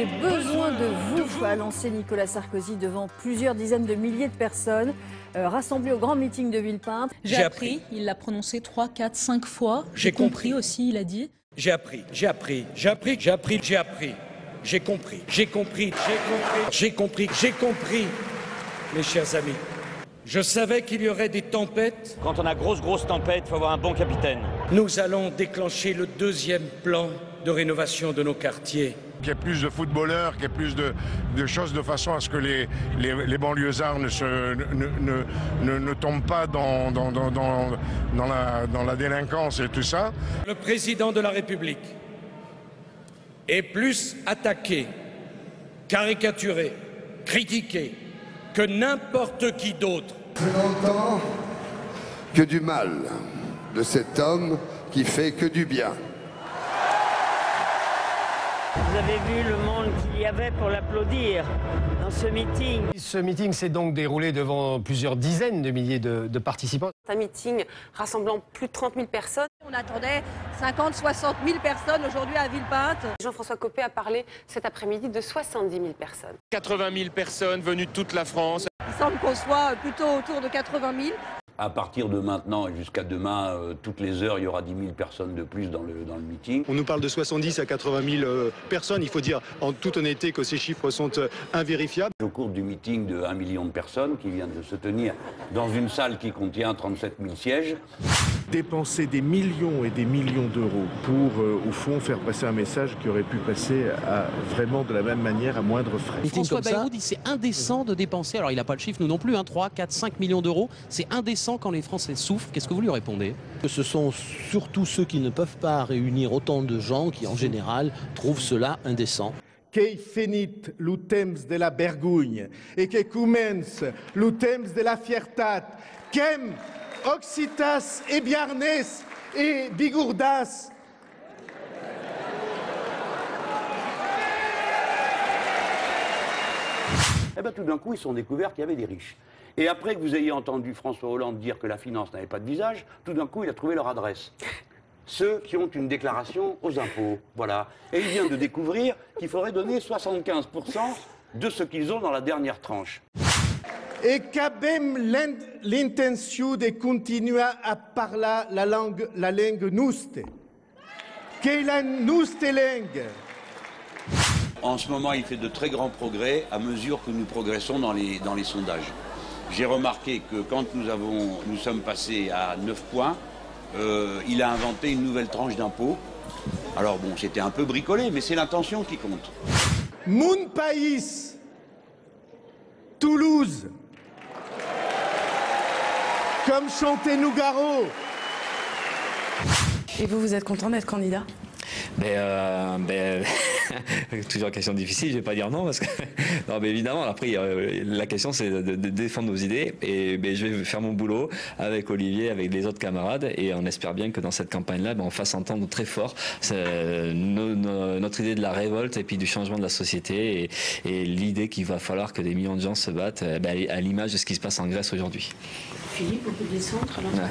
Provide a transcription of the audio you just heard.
J'ai besoin de vous, a lancé Nicolas Sarkozy devant plusieurs dizaines de milliers de personnes rassemblées au grand meeting de Villepinte. J'ai appris, il l'a prononcé 3, 4, 5 fois. J'ai compris aussi, il a dit. J'ai appris, j'ai compris, mes chers amis. Je savais qu'il y aurait des tempêtes. Quand on a grosse tempête, il faut avoir un bon capitaine. Nous allons déclencher le deuxième plan de rénovation de nos quartiers. Qu'il y ait plus de footballeurs, qu'il y ait plus de choses de façon à ce que les banlieusards ne tombent pas dans la délinquance et tout ça. Le président de la République est plus attaqué, caricaturé, critiqué que n'importe qui d'autre. Je n'entends que du mal de cet homme qui fait que du bien. Vous avez vu le monde qu'il y avait pour l'applaudir dans ce meeting. Ce meeting s'est donc déroulé devant plusieurs dizaines de milliers de participants. Un meeting rassemblant plus de 30 000 personnes. On attendait 50, 60 000 personnes aujourd'hui à Villepinte. Jean-François Copé a parlé cet après-midi de 70 000 personnes. 80 000 personnes venues de toute la France. Il semble qu'on soit plutôt autour de 80 000. À partir de maintenant et jusqu'à demain, toutes les heures, il y aura 10 000 personnes de plus dans le meeting. On nous parle de 70 à 80 000 personnes. Il faut dire en toute honnêteté que ces chiffres sont invérifiables. Au cours du meeting de 1 million de personnes qui vient de se tenir dans une salle qui contient 37 000 sièges. Dépenser des millions et des millions d'euros pour, au fond, faire passer un message qui aurait pu passer vraiment de la même manière à moindre frais. François Bayrou dit c'est indécent de dépenser, alors il n'a pas le chiffre, nous non plus, 3, 4, 5 millions d'euros. C'est indécent quand les Français souffrent. Qu'est-ce que vous lui répondez? Ce sont surtout ceux qui ne peuvent pas réunir autant de gens qui, en général, trouvent cela indécent. Qu'est finit le temps de la vergogne et que commence le temps de la fiertat, qu'em Occitas et Biarnes et Bigourdas. Eh bien, tout d'un coup, ils sont découverts qu'il y avait des riches. Et après que vous ayez entendu François Hollande dire que la finance n'avait pas de visage, tout d'un coup, il a trouvé leur adresse. Ceux qui ont une déclaration aux impôts, voilà. Et il vient de découvrir qu'il faudrait donner 75% de ce qu'ils ont dans la dernière tranche. Et qu'abem l'intention de continuer à parler la langue nouste. Qu'est la nouste langue? En ce moment, il fait de très grands progrès à mesure que nous progressons dans les sondages. J'ai remarqué que quand nous sommes passés à 9 points, il a inventé une nouvelle tranche d'impôt. Alors bon, c'était un peu bricolé, mais c'est l'intention qui compte. Mon pays, Toulouse, comme chantait Nougaro. Et vous êtes content d'être candidat? Toujours une question difficile, je vais pas dire non parce que non, mais évidemment après la question c'est de défendre nos idées et je vais faire mon boulot avec Olivier, avec les autres camarades et on espère bien que dans cette campagne-là on fasse entendre très fort notre idée de la révolte et puis du changement de la société et l'idée qu'il va falloir que des millions de gens se battent à l'image de ce qui se passe en Grèce aujourd'hui. Philippe, on peut descendre alors. Ouais.